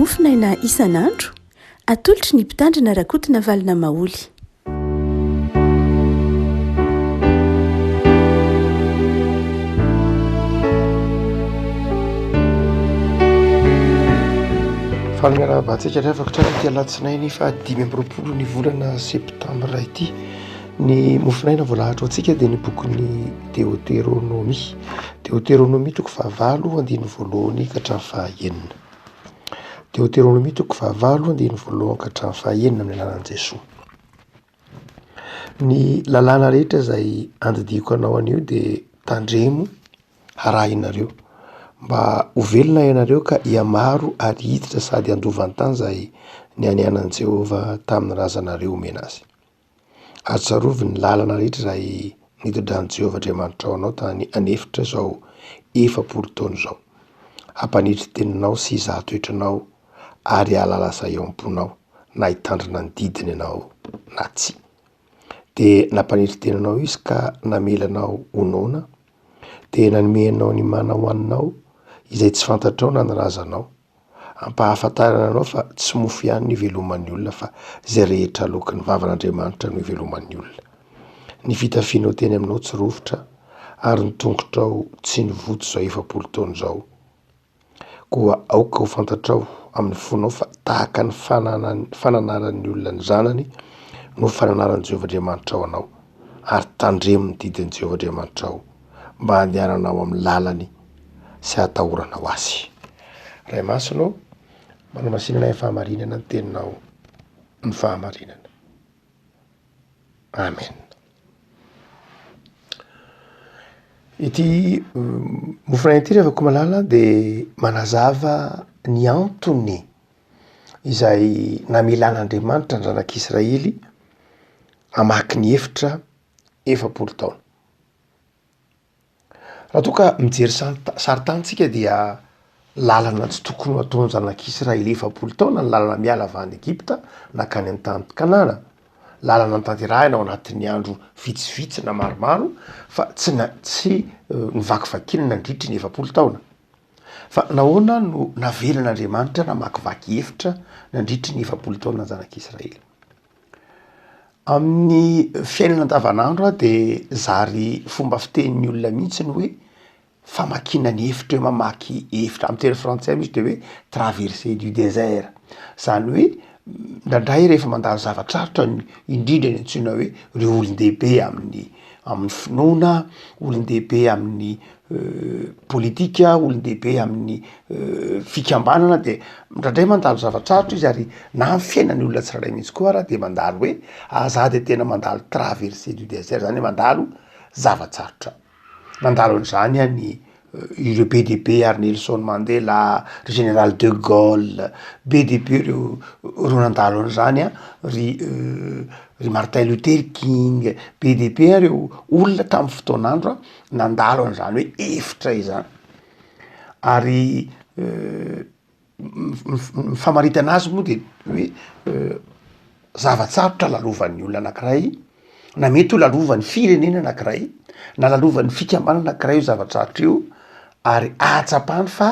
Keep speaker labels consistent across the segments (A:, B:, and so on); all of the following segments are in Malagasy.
A: Mofonaina isan'andro, atolotry ny Mpitandrina RAKOTONAVALONA Maholy.
B: Fagnaraha-batsika rehefa ity Alatsinainy fa 5 ny volana Septambra ity. Ny Mofonaina voalahatra antsika dia ny bokin'ny Deutéronomie. Deutéronomie toko 9:1 ka hatramin'ny 9. Deutéronomie toko 9:1 ka hatramin'ny 9 amin'ny alalan'i Jesosy. Ny lalàna rehetra izay andidiko anao an'io dia tandremo arahinareo mba ho velona ianareo ka hiamaro ary hiditra sady handovantany izay ny anianan'i Jehovah tamin'ny razanareo omena azy. Atsarovy ny lalana rehetra izay nitondran'i Jehovah Andriamanitra ao anao tany anefitra izao 40 taona izao. Hampanitry teninao sy hizaha toetranao ary hahalala eo am-ponao na hitandrina ny didiny ianao na tsy. Dia nampanitry teninao izy ka namelanao ho noana dia nanomenao ny mana ho aninao izay tsy fantatrao na ny razanao, ampahafantarana anao fa tsy mofo ihany ny iveloman'ny olona fa izay rehetra alokin'ny vavan'Andriamanitra no iveloman'ny olona. Ny fitafianao teny aminao tsy rovitra ary ny tongotrao tsy nivoto izao 40 taona izao. Koa aoka ho fantatrao amin'ny fonao fa tahaka ny fananaran'ny olona ny zanany no fananaran'i Jehovah Andriamanitra ao anao ary tandremo ny didin'i Jehovah Andriamanitra ao mba handehananao amin'ny lalany sy hatahoranao azy. Ray masonao, manamasinana ny fahamarinana ny teninao ny fahamarinana. Amen. Ity Mofonaina ity rehefa ko malala dia manazava ny antony izay namelan'Andriamanitra ny zanak'Israely hamaky ny hefitra 40 taona. Raha toa ka mijery sarintanintsika dia lalana tsy tokony ataon'ny zanak'Israely 40 taona ny lalana miala avy any Egypta nakany amin'ny tany Kanana. Lalana tanterahina ao anatin'ny andro vitsivitsy na maromaro fa tsy nivakivakiana nandritra ny 40 taona. Fa nahoana no navelan'Andriamanitra namakivaky hefitra nandritra ny 40 taona ny zanak'Israely. Amin'ny fiainana andavanandro dia zary fomba fitenin'ny olona mihitsy ny hoe famakiana ny hefitra, hoe mamaky hefitra. Amin'ny teny frantsay misy dia hoe traversée du désert. Izany hoe ndraindray rehefa mandalo zava-tsarotra indrindra ny antsoina hoe ireo olon-dehibe amin'ny finoana, olon-dehibe amin'ny politika, olon-dehibe amin'ny fikambanana dia ndraindray mandalo zava-tsarotra izy ary na amin'ny fiainan'ny olona tsirairay mihitsy koa ara dia mandalo hoe za dia tena mandalo traversée du désert, izany hoe mandalo zava-tsarotra. Nandalo an'izany ireo BDP ary Nelson Mandela, ry général de Gaulle, BDP reo nandalo an'izany ry Martin Luther King, BDP reo olona tamin'ny fotoanandro nandalo an'izany hoe hefitra izany. Ary famaritana azy moa dia hoe zavatsarotra lalovan'ny olona anankiray, na mety ho lalovan'ny firenena anankiray, na lalovan'ny fikambanana anankiray io zavatsarotra io, ary ahatsapany fa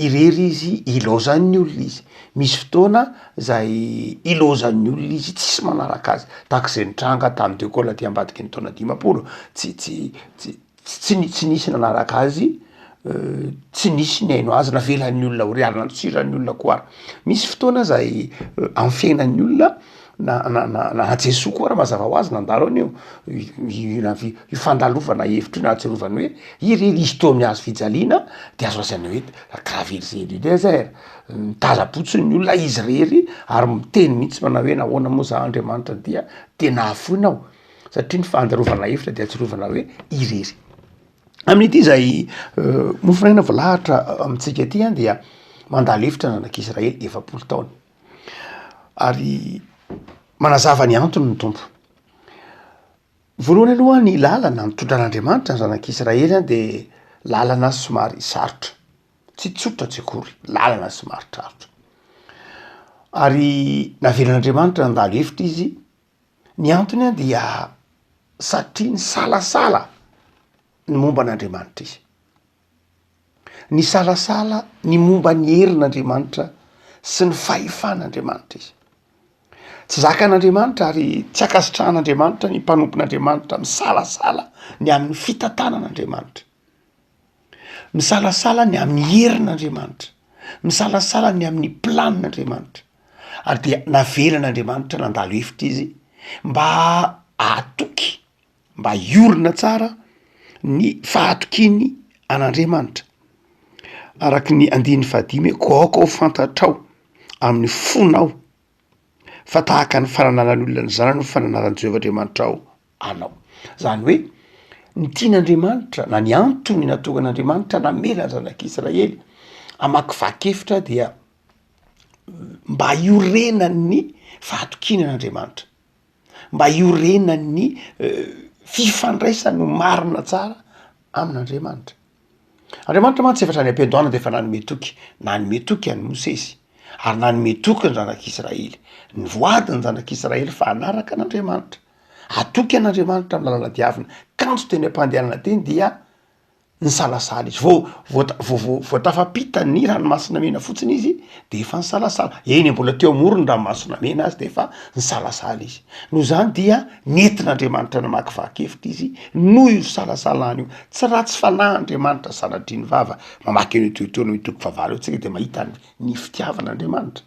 B: irery izy ilozan'ny olona izy. Misy fotoana izay ilozan'ny olona izy tsisy manaraka azy. Takizay nitranga tamin'ny De Gaulle aty ambadiky ny taona 50, tsy nisy nanaraka azy, tsy nisy ny haino azy, navelan'ny olona ho riarina ntsiran'ny olona koa ary. Misy fotoana izay amin'ny fiainan'ny olona na Jesoa koa raha mazava ho azy nandalo an'io io fandalovana hevitra io na atserovany hoe irery izy to amin'ny hazo fijaliana dia azo lazaina hoe traversée du désert. Tazapotsiny ny olona izy rery ary miteny mihitsy manao hoe nahoana moa za Andriamanitra dia tena afoinao, satria ny fandalovana hevitra dia atserovana hoe irery. Amin'ity izay Mofonaina voalahatra amintsika ity dia mandalo hevitra ny zanak'Israely 40 taona. Ary manazava ny antony ny tompo. Voalohany aloha ny lalana nitondran'Andriamanitra ny zanak'Israely dia lalana somary sarotra, tsy tsotra tsy akory, lalana somary sarotra. Ary navelan'Andriamanitra nandalo hevitra izy, ny antony dia satria ny salasala ny momba an'Andriamanitra izy. ny salasala ny momba ny herin'Andriamanitra sy ny fahefan'Andriamanitra izy. Tsy zakan'Andriamanitra ary tsy akasitrahan'Andriamanitra ny mpanompon'Andriamanitra misalasala ny amin'ny fitantanan'Andriamanitra, misalasala ny amin'ny herin'Andriamanitra, misalasala ny amin'ny planin'Andriamanitra. Ary dia navelan'Andriamanitra nandalo hevitra izy mba ahatoky, mba iorina tsara ny fahatokiny an'Andriamanitra. Araky ny 15 koaka ho fantatrao amin'ny fonao fa tahaka ny fanananan'olona ny zanany ny fanananan'i Jehovah Andriamanitra ao anao. Zany hoe ny tian'Andriamanitra na ny antony natogan'Andriamanitra namela ny zanak'Israely amakivaky-hevitra dia mba iorenan'ny fahatokinan'Andriamanitra, mba iorenan'ny fifandraisany marina tsara amin'Andriamanitra. Andriamanitra mantsy efatra ny ampiandohana de efa nanome toky, nanome toky an'i Mosesy ary nanome toky ny zanak'Israely, ny voady ny zanak'Israely fa hanaraka an'Andriamanitra, atoky an'Andriamanitra amin'ny lalana diavina. Kanto teny am-pandehanana teny dia ny salasala izy voatafapita ny ranomasina mena fotsiny izy de efa ny salasala. Eny mbola teo amorony ranomasina mena azy de efa ny salasala izy. Noho zany dia nentin'Andriamanitra namakivaky hevitra izy noho io salasalana io. Tsy raha tsy fanahin'Andriamanitra sanadriny vava mamaky eo Deutéronomie 7 tsika de mahita ny fitiavan'Andriamanitra.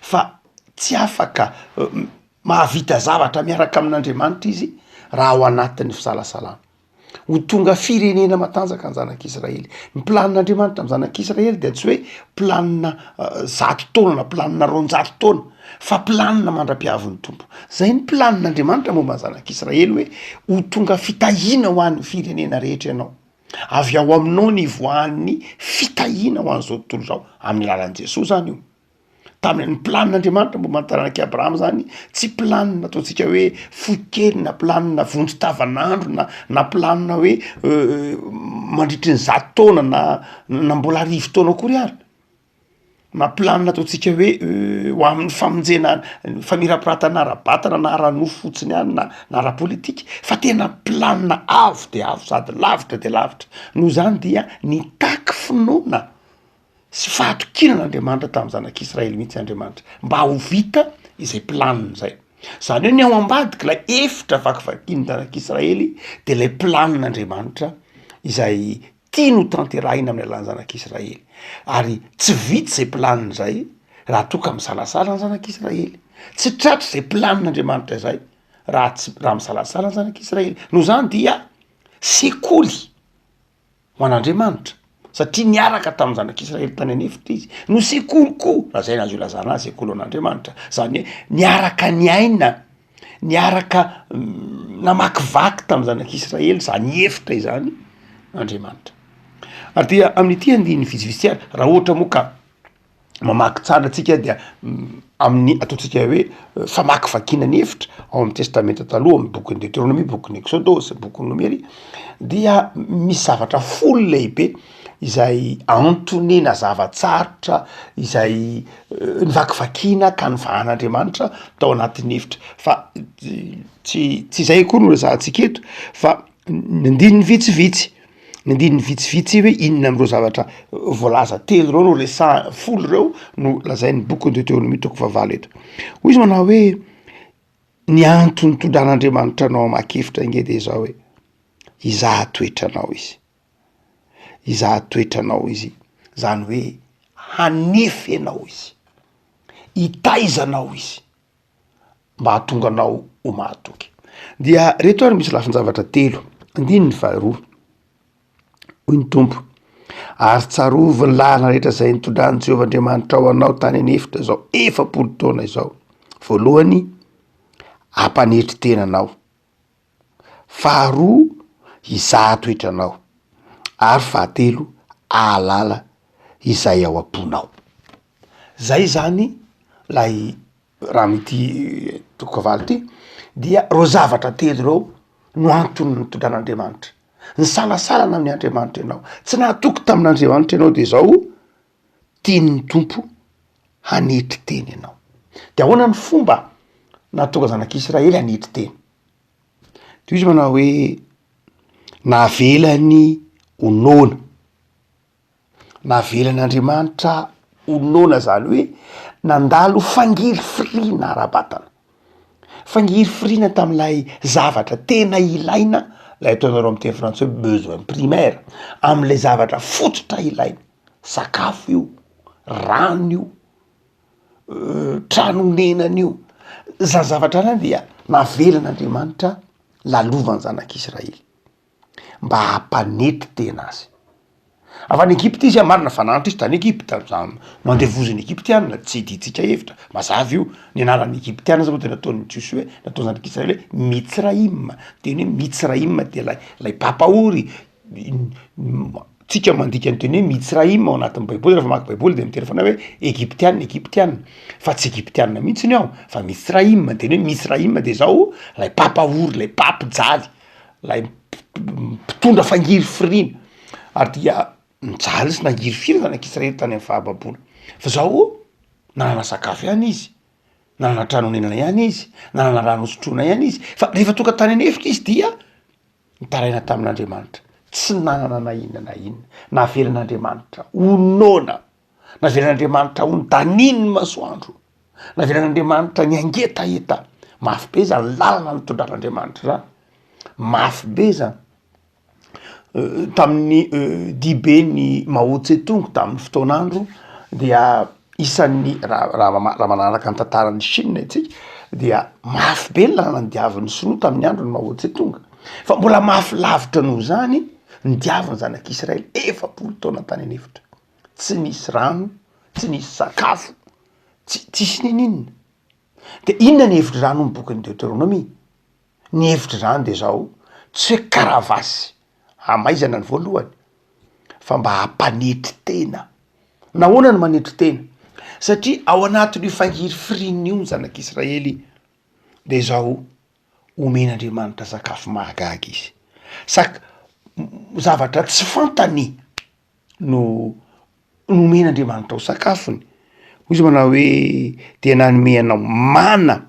B: Fa tsy afaka mahavita zavatra miaraka amin'Andriamanitra izy raha ao anatin'ny fisalasalana. Ho tonga firenena matanjaka ny zanak'Israely. Ny planin'Andriamanitra amin'ny zanak'Israely dia tsy hoe planina 100 taona na planina 200 taona fa planina mandra-piavin'ny tompo. Zay ny planin'Andriamanitra momba ny zanak'Israely hoe ho tonga fitahiana ho an'ny firenena rehetra ianao. Avy ao aminao ny ivoahan'ny fitahiana ho an'izao tontolo zao amin'ny alalan'i Jesosy zany io. Tamin'ny planin'Andriamanitra momba ny taranak'i Abrahama zany tsy planina ataontsika hoe fokely na planina vonjy tavanandro na planina hoe mandritry ny 100 taona na mbola 1000 taona akory ary, na planina ataontsika hoe ho amin'ny famonjena famirapiratana ara-batana na ara-nofo fotsiny ihany na ara-politika, fa tena planina avo de avo sady lavitra de lavitra. Noho zany dia nitaky finoana sy fahatokinan'Andriamanitra tamin'ny zanak'Israely mihitsy Andriamanitra mba ho vita izay planiny zay. Zany hoe ny ao ambadiky lay efitra vakivakin'ny zanak'Israely de lay planin'Andriamanitra izay tia no tanterahina amin'ny alalan'ny zanak'Israely. Ary tsy vitsy zay planiny zay raha toka misalasala ny zanak'Israely. Tsy tratra zay planin'Andriamanitra zay raha misalasala ny zanak'Israely. Noho zany dia sekoly ho an'Andriamanitra satria niaraka tamin'ny zanak'Israely tany anefitra izy no sekoly koa raha zay nazo ilazana azy sekoly an'Andriamanitra. Zany hoe niaraka ny aina, niaraka namakivaky tamin'ny zanak'Israely zany efitra izany Andriamanitra. Ary dia amin'ity andiny vitsivitsy ary raha ohatra moa ka mamaky tsara antsika dia amin'ny ataontsika hoe famakivakiana ny hevitra ao amin'ny testamenta taloha amin'ny bokin'ny Deutéronomie, bokin'ny Exodosy, bokin'ny Nomery dia misy zavatra folo lehibe izay antonena zavatsarotra izay nivakivakiana ka nivahan'Andriamanitra tao anatin'ny hevitra. Fa tsy zay koa no resahantsika eto fa nindininy vitsivitsy hoe inona am'ireo zavatra voalaza telo reo no resa folo reo no lazain'ny bokin'ny Deutéronomie 7 eto. Hoy izy manao hoe ny antony tondran'Andriamanitra anao amaky-hevitra inge de zao hoe izaha toetranao izy. Izaha toetranao izy, zany hoe hanefy anao izy, hitaizanao izy mba hahatonga anao ho mahatoky. Dia reto ary misy lafin-javatra telo. Andininy faharoa. Hoy ny tompo: ary tsarovy ny lalana rehetra zay nitondran'i Jehovah Andriamanitra ao anao tany anefitra zao 400 taona izao. Voalohany, hampanetry tenanao. Faharoa, hizaha toetranao. Ary fahatelo, ahalala izay ao am-ponao. Zay zany lay raha mity tokavaly ty dia reo zavatra telo reo no antony nitondran'Andriamanitra. Ny salasalana amin'ny Andriamanitra ianao. Tsy nahatoky tamin'Andriamanitra ianao de zao tian'ny tompo hanetry teny ianao. De ahoana ny fomba nahatoka zanak'Israely hanetry teny? De izy manao hoe navelany onona navelan'Andriamanitra onona zany hoe nandalo fangiry firina ara-batana, fangiry firina tam'ilay zavatra tena ilaina, lay ataonareo amin'ny teny frantsay hoe besoin primaire, am'lay zavatra fototra ilaina, sakafo io, rano io, tranonenana io, za zavatra any dia navelan'Andriamanitra lalovany zanak'Israely mba hampanety tena azy. Avy any Egypte izy marina fananitra izy tany Egypte, mandevoziny Egyptianina, tsy ditsika hevitra, mazava io ny anaran'ny Egyptianina zao tena ataon'ny Jiosy hoe natao zanak'Israely hoe Mitsraim, teny hoe Mitsraim de lay papahory, tsika mandika ny teny hoe Mitsraim ao anatin'ny baiboly, rehefa mamaky baiboly de miteny foana hoe Egyptianina, fa tsy Egyptianina mihitsiny ao fa Mitsraim, teny hoe Mitsraim de zao lay papahory, lay papijaly, lay mpitondra fangiry firina, ary dia mijaly sy nangiry firy zanak'Israely tany amin'ny fahababona. Fa zao nanana sakafo ihany izy, nanana tranonenana ihany izy, nanana rano sotroina ihany izy, fa rehefa tonga tany anefitra izy dia nitaraina tamin'Andriamanitra, tsy nanana na inona na inona, navelan'Andriamanitra onona, navelan'Andriamanitra onontaniny masoandro, navelan'Andriamanitra ny angetaeta, mafy be zany lalana nitondran'Andriamanitra zany, mafy be zany. Tamin'ny dibeny Mao Tse-tung tamin'ny fotoan'andro dia isan'ny raha manaraka ny tantaran'ny Chine itsika dia mafy be lalana nidiavin'ny Sinoa tamin'ny andron'ny Mao Tse-tung, fa mbola mafy lavitra noho zany nidiaviny zanak'Israely 700 taona tany anefitra, tsy nisy rano, tsy nisy sakafo, tsisy ninina. De inona ny hevitry zany ny bokin'ny Deutéronomie? Ny hevitry zany de zao tsy hoe karavasy amaizana ny voalohany, fa mba hampanetry tena. Nahoana ny manetry tena? Satria ao anatin'io fangiry firina io ny zanak'Israely de zao omen'Andriamanitra sakafo mahagaga izy, zavatra tsy fantany no omen'Andriamanitra ho sakafony. Izy manao hoe dia nanome anao mana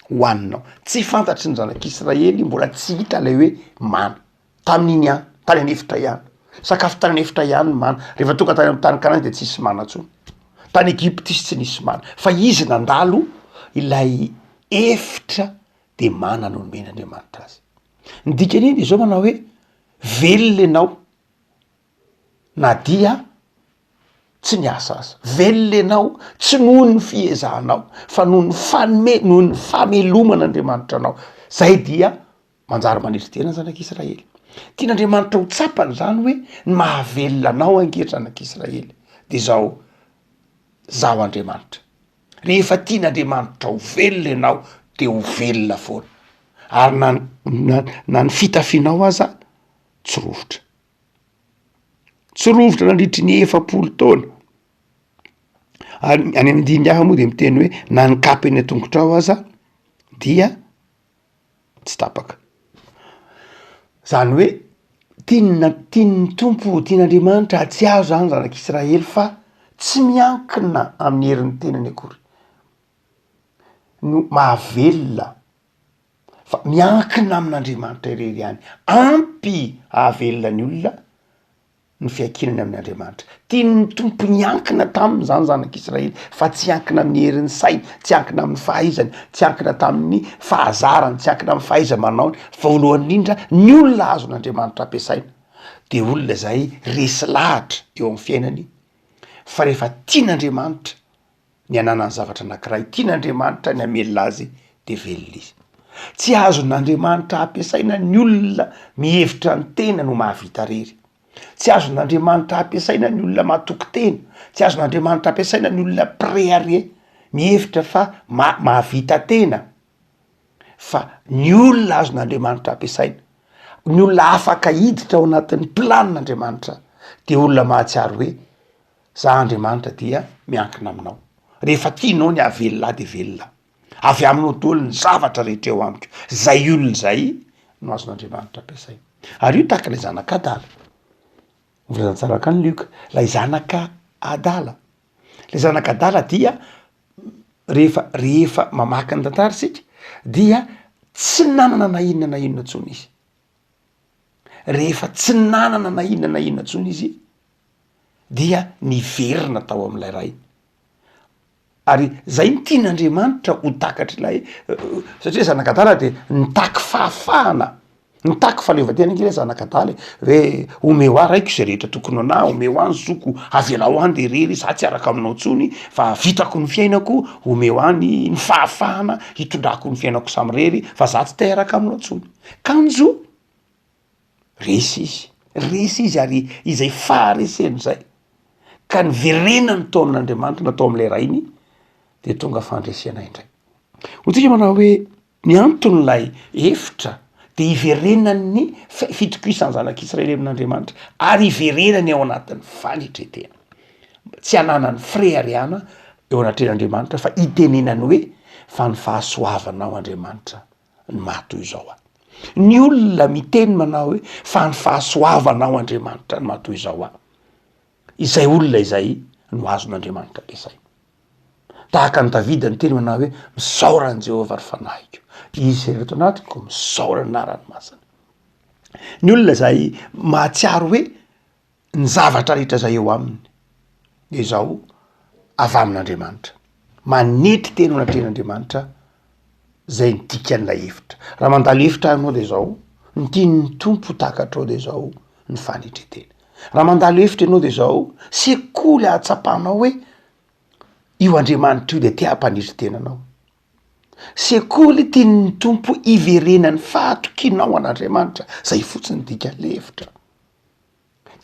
B: hoaninao, tsy fantatry ny zanak'Israely, mbola tsy hita lay hoe mana tamin'iny any, tany anefitra ihany, sakafo tany anefitra ihany ny mana. Rehefa tonga tany amin'ny tany Kanana de tsisy mana intsony, tany Egypte izy tsy nisy mana, fa izy nandalo ilay efitra de mana no nomen'Andriamanitra azy. Ny dikan'iny de zao manao hoe velona ianao na dia tsy niasa aza, velona ianao tsy noho ny fiezahanao fa noho ny fameloman'Andriamanitra anao, zay dia manjary manetry tena zanak'Israely. Tian'Andriamanitra ho tsapany zany hoe ny mahavelona anao angery zanak'Israely de zao Andriamanitra, rehefa tian'Andriamanitra ho velona ianao de ho velona foana, ary na ny fitafianao aza tsy rovotra nandritry ny 700 taona. Ary any amin'ny dimy hafa moa de miteny hoe na ny kapy eny an-tongotra ao aza dia tsy tapaka. Zany hoe tiany tompo, tian'Andriamanitra tsy azo zany zanak'Israely fa tsy miankina amin'ny herin'ny tenany akory no mahavelona, fa miankina amin'Andriamanitra irery ihany, ampy hahavelona ny olona ny fiankinany amin'ny Andriamanitra. Tiany tompo niankina taminy zany zanak'Israely, fa tsy ankina amin'ny herin'ny sainy, tsy ankina amin'ny fahaizany, tsy ankina tamin'ny fahazarany, tsy ankina amin'ny fahaiza-manaony, fa voalohany indrindra ny olona azon'Andriamanitra ampiasaina de olona zay resy lahatra eo amin'ny fiainany. Fa rehefa tian'Andriamanitra ny ananany zavatra anankiray, tian'Andriamanitra ny amelona azy de velona izy. Tsy azon'Andriamanitra ampiasaina ny olona mihevitra ny tena no mahavita rery, tsy azon'Andriamanitra ampiasaina ny olona matoky tena, tsy azon'Andriamanitra ampiasaina ny olona préare mihevitra fa mahavita tena, fa ny olona azon'Andriamanitra ampiasaina, ny olona afaka hiditra ao anatin'ny planin'Andriamanitra de olona mahatsiaro hoe za Andriamanitra dia miankina aminao, rehefa tianao ny ahavelona de velona, avy aminao daholo ny zavatra rehetra eo amiko, zay olona zay no azon'Andriamanitra ampiasaina. Ary io tahaka ilay zanak'Adala, volazantsara ka ny Luka, lay zanaka Adala, lay zanak'Adala dia rehefa mamaky ny tantara sika dia tsy nanana na inona na inona intsony izy. Rehefa tsy nanana na inona na inona intsony izy dia niverina tao amin'ilay ray. Ary zay ny tian'Andriamanitra ho takatra ilay satria zanak'Adala de nitaky fahafahana, nitaky fahaleovantena kely zanak'Adala hoe omeo ahy raiko zay rehetra tokony ana, omeo any zoko avelao any de rery za tsy araka aminao tsony fa vitako ny fiainako, omeo any ny fahafahana hitondrako ny fiainako samy rery fa za tsy te araka aminao tsony. Kanjo resy izy ary izay fahareseny zay ka niverenany tao amin'Andriamanitra natao amin'ilay ray iny de tonga fandresena indray. Otsika manao hoe ny anton'ilay efitra de iverenany ny fitokisan'ny zanak'Israely amin'Andriamanitra ary iverenany ao anatin'ny fanitretena. Tsy ananany frehariana eo anatren'Andriamanitra fa itenenany hoe fa ny fahasoavanao Andriamanitra ny mahatoy izao aho. Ny olona miteny manao hoe fa ny fahasoavanao Andriamanitra ny mahatoy izao aho. Izay olona izay no azon'Andriamanitra lesay. Tahaka ny Davida ny teny manao hoe misaorany Jehovah ry fanahiko. Izy reto anatiko misaorany narany masina. Ny olona zay mahatsiaro hoe ny zavatra rehetra zay eo aminy de zao avy amin'Andriamanitra. Manetry teny ao anatren'Andriamanitra zay ny dikan'ilay efitra. Raha mandalo efitra anao de zao ny tian'ny tompo takatrao de zao ny fanitretena. Raha mandalo efitra ianao de zao sekoly ahatsapanao hoe io Andriamanitra io de tia hampanitretena anao. Sekoly tian'ny tompo iverenany fahatokinao an'Andriamanitra zay fotsiny dikan'le efitra.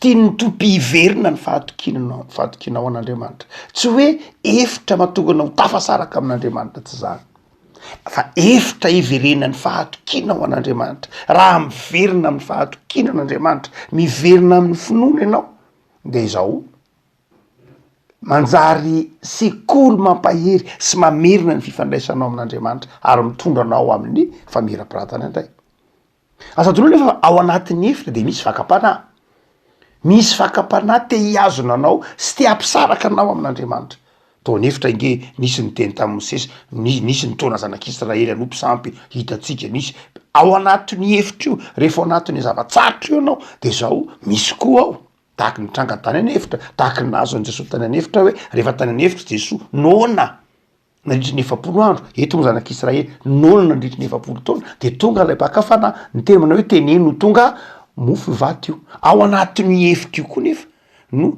B: Tian'ny tompo iverina ny fahatokinao an'Andriamanitra. Tsy hoe efitra mahatonga anao tafasaraka amin'Andriamanitra tsy zany. Fa efitra iverenany fahatokinao an'Andriamanitra. Raha miverina amin'ny fahatokinao an'Andriamanitra, miverina amin'ny finoana ianao de izao manjary sekoly mampahery sy mamerina ny fifandraisanao amin'Andriamanitra ary mitondra anao amin'ny famirapiratana indray. Asadoroana nefa ao anatin'ny efitra de misy fakapanahy. Misy fakapanahy te hiazona anao sy te hampisaraka anao amin'Andriamanitra. Tao ny efitra inge nisy ny teny tamin'ny Mosesy, nisy ny taona zanak'Israely anompo sampy hitatsika, nisy ao anatin'ny efitra io, rehefa ao anatin'ny zava-tsarotra io anao de zao misy koa ao. Tahaky ny tranga tany any efitra, tahaky ny nazo an Jesosy tany any efitra hoe rehefa tany any efitra Jesosy nona nandritry ny 900 andro, eto moa zanak'Israely nona nandritry ny 900 taona de tonga lay mpakafanahy. Ny teny manao hoe teneno no tonga mofo vaty io. Ao anatin'ny efitra io koa nefa no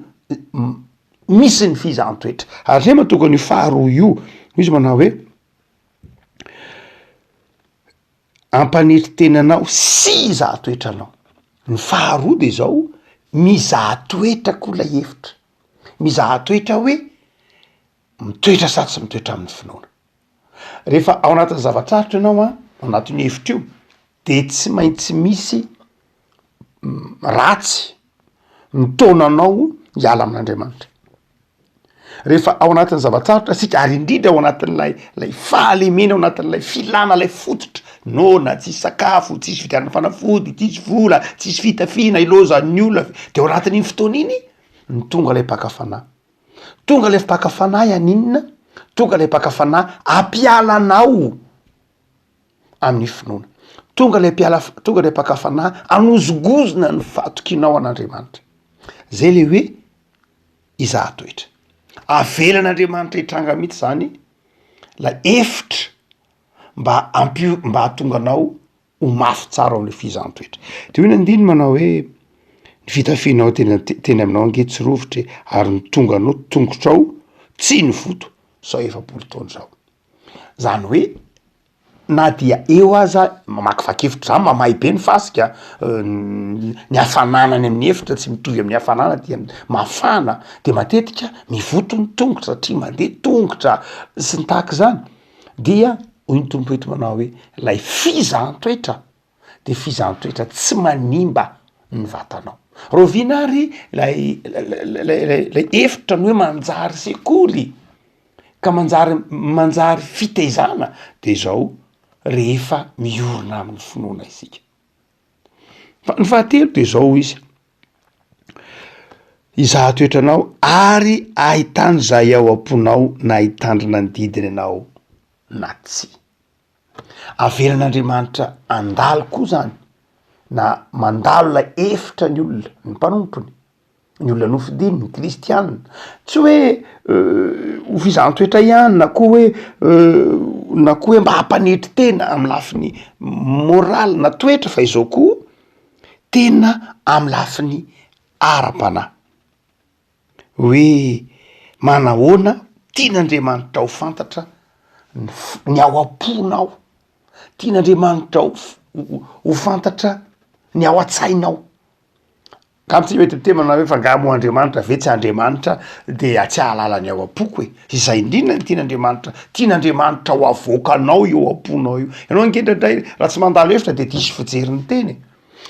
B: misy ny fizahanttoetra. Ary zay mahatonga ny faharoa io izy manao hoe ampanetri-tenanao sy izahan-toetranao. Ny faharoa de zao mizahan-toetra koa lay efitra. Mizahan-toetra hoe mitoetra sa tsy mitoetra amin'ny finoana. Rehefa ao anatin'ny zava-tsarotra ianao ao anatin'ny efitra io de tsy maintsy misy ratsy nitaonanao hiala amin'Andriamanitra. Rehefa ao anatin'ny zava-tsarotra sika ary indrindra ao anatin'lay fahalemena, ao anatin'lay filana lay fototra, nona, tsisy sakafo, tsisy vidianana fanafody, tsisy vola, tsisy fitafiana, ilozan'ny olona, de ao anatin'iny fotoana iny ny tonga lay mpakafanahy. Tonga lay mpakafanahy aninona? Tonga lay mpakafanahy ampialanao amin'ny finoana. Tonga lay mpakafanahy anozogozona ny fahatokinao an'Andriamanitra. Zay le hoe izahan-toetra. Avelan'Andriamanitra hitranga mihitsy zany la efitra mba hahatonga anao ho mafy tsara ao le fizahan-toetra. De hoe nandiny manao hoe ny fitafianao teny aminao ange tsy rovitry ary ny tonga anao tongotra ao tsy ny voto sao 700 taona zao. Zany hoe na dia eo aza mamakivakevitra zany mamahy be ny fasika, ny hafananany amin'ny efitra tsy mitovy amin'ny hafanana dia mafana, de matetika mivoto ny tongotra satria mandeha tongotra sy ny tahaka zany. Dia hoy ny tompo eto manao hoe lay fizahan-toetra de fizahan-toetra tsy manimba ny vatanao. Rovinary lay efitra ny hoe manjary sekoly ka manjary fitaizana de zao rehefa miorina amin'ny finoana isika. Ny fahatelo de zao izy izahan-toetranao ary ahitany zay ao am-ponao na hitandrina ny didiny anao na tsy. Avelan'Andriamanitra andalo koa zany na mandalo lay efitra ny olona ny mpanompony ny olona nofidiny ny kristianina tsy hoe ho fizantoetra ihany na koa hoe mba hampanetry tena amin'ny lafiny moraly na toetra fa izao koa tena amin'ny lafiny ara-panahy hoe manahoana tian'Andriamanitra ho fantatra ny ao am-ponao, tian'Andriamanitra ho fantatra ny ao an-tsainao. Ka tsy mety mitemana hoe fa ngamo Andriamanitra ve tsy Andriamanitra de tsy ahalala ny ao am-poko e. Izay indrindra ny tian'Andriamanitra ho avoakanao eo am-ponao io. Ianao ankehitrindray raha tsy mandalo hevitra de diso fijeriny teny.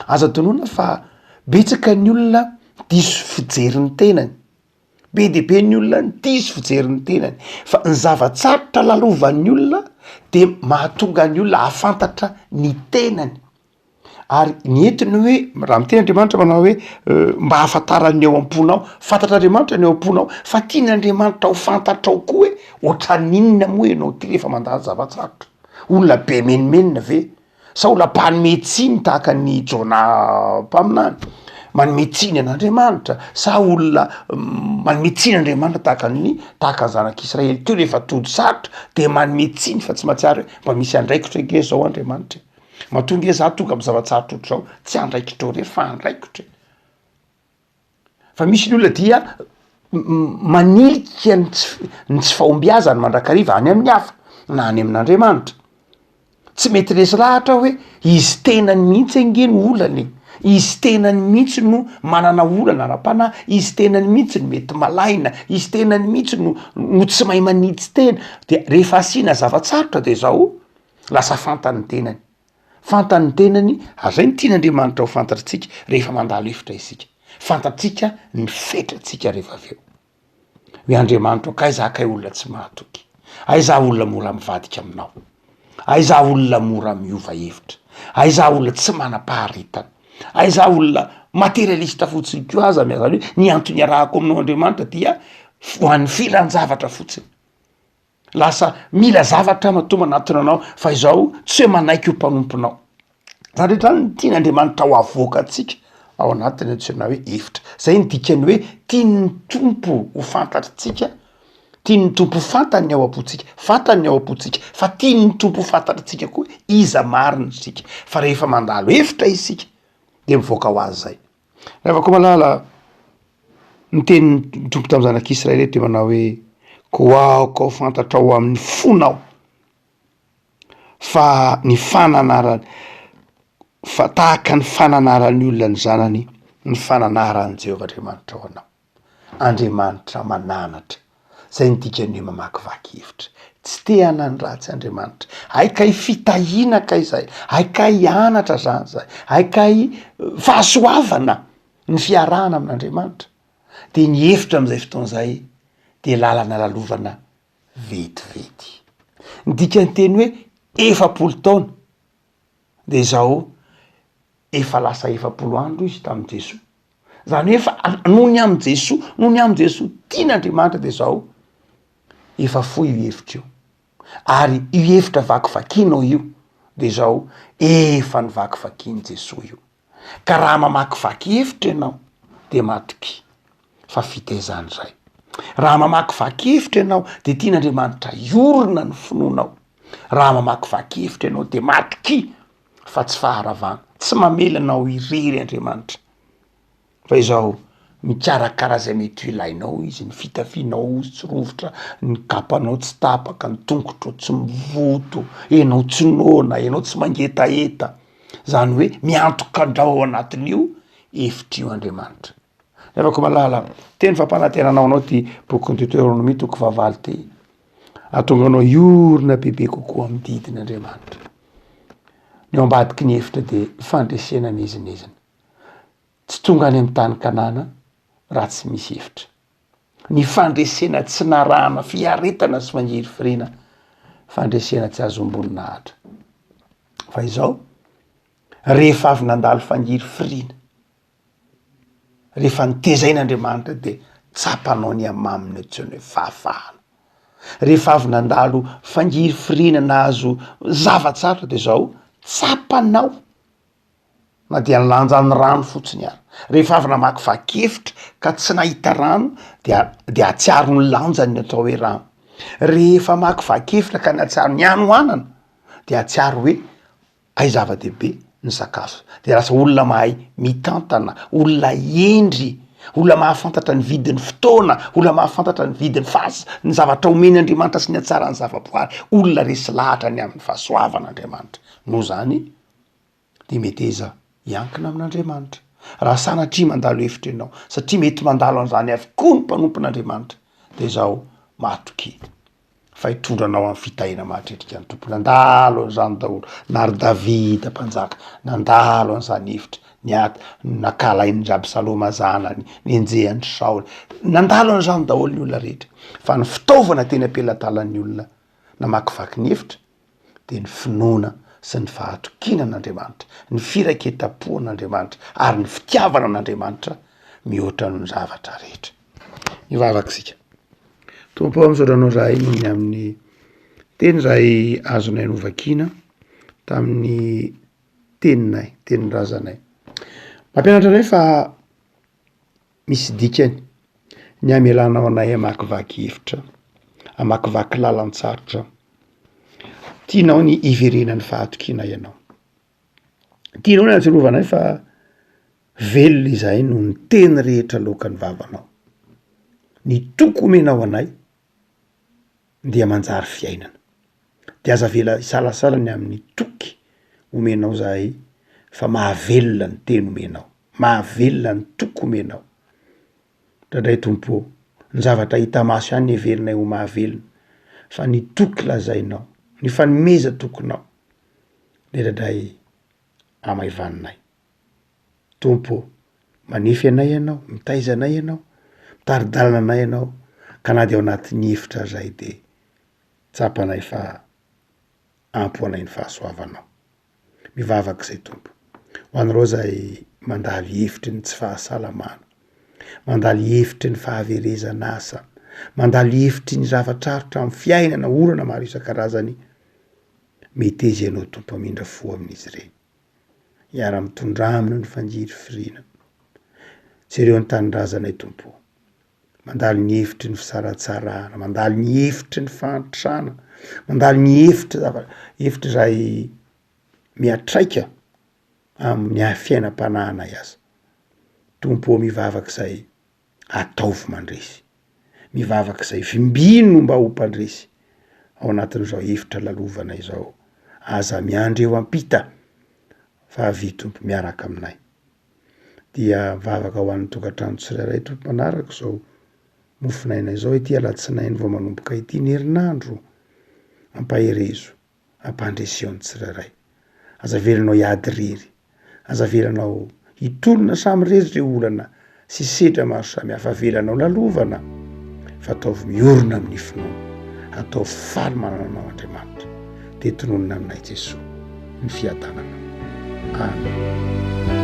B: Aza tonoina fa betsaka ny olona diso fijeriny tenany. Be de be ny olona diso fijeriny tenany. Fa ny zavatsarotra lalovan'ny olona de mahatonga ny olona ahafantatra ny tenany. Ary ny entiny hoe raha miteny Andriamanitra manao hoe mba hahafantarany eo am-ponao, fantatr'Andriamanitra ny eo am-ponao, fa tian'Andriamanitra ho fantatrao koa hoe ohatran'inona moa ianao ty rehefa mandalo zavatsarotra. Olona be menimenina ve? Sa olona mpanome tsiny tahaka ny Jona mpaminany, manome tsiny an'Andriamanitra, sa olona manome tsiny Andriamanitra tahaka ny zanak'Israely teo rehefa tody sarotra de manome tsiny fa tsy mahatsiary hoe mba misy andraikitra nge zao Andriamanitra. Mahatonga za tonga amin'ny zavatsarotra ohatr'izao tsy andraikitra re fa andraikitra. Fa misy ny olona dia manilika ny tsy fahombiazany mandrakariva any amin'ny hafa na any amin'Andriamanitra. Tsy mety resy lahatra hoe izy tenany mihitsy ange no olany, izy tenany mihitsy no manana olana ara-panahy, izy tenany mihitsy no mety malaina, izy tenany mihitsy no tsy mahay manitsy tena. De rehefa asiana zavatsarotra de zao lasa fantany tenany. Fantany tenany, azay ny tian'Andriamanitra ho fantatritsika rehefa mandalo hevitra isika. Fantatsika ny fetratsika rehefa avy eo. Hoe Andriamanitra kaiza kay olona tsy mahatoky. Aiza olona mora mivadika aminao. Aiza olona mora miova hevitra. Aiza olona tsy manam-paharetana. Aiza olona materialista fotsiny ko aza miazany hoe ny antony iarahako aminao Andriamanitra dia ho an'ny filan-javatra fotsiny. Lasa mila zavatra matomba anatiny anao fa izao tsy hoe manaiky ho mpanomponao. Zany rehetra ny tian'Andriamanitra ho avoaka atsika ao anatiny antsoina hoe hevitra. Zay ny dikany hoe tian'ny tompo ho fantatritsika, tian'ny tompo fantany ny ao am-pontsika, fantany ny ao am-pontsika, fa tian'ny tompo fantatritsika koa iza marina isika. Fa rehefa mandalo hevitra isika de mivoaka ho azy zay. Rehefa koa malala ny tenin'ny tompo tamin'ny zanak'Israely de manao hoe koaho fantatrao amin'ny fonao fa ny fananarany fa tahaka ny fananaran'ny olona ny zanany ny fananaran'ny Jehovah Andriamanitra ho anao. Andriamanitra mananatra. Zay ny dikany hoe mamakivaky hevitra. Tsy te hanany ratsy Andriamanitra. Aikay fitahiana kay zay. Aikay hianatra zany zay. Aikay fahasoavana ny fiarahana amin'Andriamanitra. De ny hevitra amin'izay fotoan'izay de lalana lalovana vetivety. Ny dikany teny hoe 70 taona. De zao efa lasa 70 andro izy tamin'i Jesoa. Zany hoe efa noho ny amin'ny Jesoa tian'Andriamanitra de zao efa fohy io hevitra io. Ary io hevitra vakivakinao io de zao efa nivakivakin'i Jesoa io. Ka raha mamakivaky hevitra ianao de matoky. Fa fitaizany zay. Raha mamakivaky hevitra ianao de tian'Andriamanitra iorona ny finoanao. Raha mamakivaky hevitra ianao de matoky fa tsy faharavana. Tsy mamelanao irery Andriamanitra. Fa izao mikarakara zay mety ilainao izy, ny fitafianao tsy rovitra, ny kapanao tsy tapaka, ny tongotro tsy mivoto, ianao tsy nona, ianao tsy mangetaeta. Zany hoe miantokandrao ao anatin'io hevitrio Andriamanitra. Rehefa koa malala teny fampanantenanao anao ty bokin'ny Deutéronomie toko 7 ty. Ahatonga anao iorona bebe kokoa amin'ny didin'Andriamanitra. Ny ao ambadiky ny hevitra de fandresena nezinezina. Tsy tonga any amin'ny tany Kanana raha tsy misy hevitra. Ny fandresena tsy narahana fiaretana sy manjiry firena, fandresena tsy azo amboninahitra. Fa izao rehefa avy nandalo fanjiry firena, rehefa nitezain'Andriamanitra de tsapanao ny amaminy antsoina hoe fahafahana. Rehefa avy nandalo fanjiry firena nahazo zavatsara de zao tsapanao na dia nilanjan'ny rano fotsiny ary rehefa avy namaky vakefitra ka tsy nahita rano de atsiaro ny lanjany atao hoe rano. Rehefa maky vakefitra ka ny atsiaro ny anoanana de atsiaro hoe ay zava-dehibe ny sakafo. De lasa olona mahay mitantana, olona endry, olona mahafantatra ny vidin'ny fotoana, olona mahafantatra ny vidin'ny ny zavatra omeny Andriamanitra sy ny atsarany zava-boary, olona resy lahatra ny amin'ny fahasoavan'Andriamanitra. Noho zany de mety eza hiankina amin'Andriamanitra raha sanatria mandalo hevitra ianao, satria mety mandalo an'izany avokoa ny mpanompon'Andriamanitra de zao matoky fa hitondranao amin'ny fitahina mahatrerika ny tompony. Nandalo an'izany daholo, nary Davida mpanjaka nandalo an'izany hevitra, nakalainy Absaloma zanany, nenjehany Saoly, nandalo an'izany daholo ny olona rehetra. Fa ny fitaovana teny ampelatalan'ny olona namakivaky ny hevitra de ny finoana sy ny fahatokinan'Andriamanitra, ny firaketam-pon'Andriamanitra ary ny fitiavana an'Andriamanitra mihoatra ny zavatra rehetra. Ivavakisika tompo am'sodranao zahay ny amin'ny teny zay azonay novakina tamin'ny teninay, tenin-drazanay. Mampianatra anay fa misy dikany ny amelanao anay amakivaky hevitra, amakivaky lalan-tsarotra, tianao ny iverenany fahatokina ianao. Tianao ny atsirovanay fa velona izay no ny teny rehetra lokan'ny vavanao. Ny toko omenao anay dia manjary fiainana. De aza vela isalasalany amin'ny toky omenao zahay fa mahavelona ny teny omenao, mahavelona ny toko omenao. Ndradray tompo, ny zavatra hita maso ihany everinay ho mahavelona, fa ny toky lazainao, ny fanomeza tokonao de ndradray amaivaninay. Tompo, manefy anay ianao, mitaiza anay ianao, mitaridalana anay ianao, ka na de ao anatin'ny hevitra zay de tsapanay fa ampo anay ny fahasoavanao. Mivavaka izay tompo. Ho anareo zay mandaly hevitry ny tsy fahasalamana, mandaly hevitry ny fahaverezana asa, mandaly hevitry ny zava-tsarotra amin'ny fiainana, orana maro isan-karazany, mety izy ianao tompo amindra fo amin'izy ireny. Miara-mitondramina ny fanjiry firinana. Jereo ny tanindrazanay tompo. Mandaly ny hevitry ny fisaratsarana, mandaly ny hevitry ny fahantrana, mandaly ny hevitry zay miatraika amin'ny fiainam-panahana aza. Tompo mivavaka izay ataovy mandresy, mivavaka izay vimbino mba ho mpandresy ao anatin'izao hevitra lalovana izao. Aza miandry eo ampita fa avy tompo miaraka aminay. Dia mivavaka ho an'ny tokantrano tsirairay tompo manaraka izao Mofonaina izao ity Alatsinainy vao manomboka ity ny herinandro, ampaherezo, ampandreseony tsirairay. Aza velanao hiady rery, aza velanao hitolona samy rery olana sy sedra maro samihafa, velanao lalovana fa ataovy miorona amin'ny finoana, ataovy faly mananao Andriamanitra. De tononona aminay Jesosy ny fiadanana. Amen.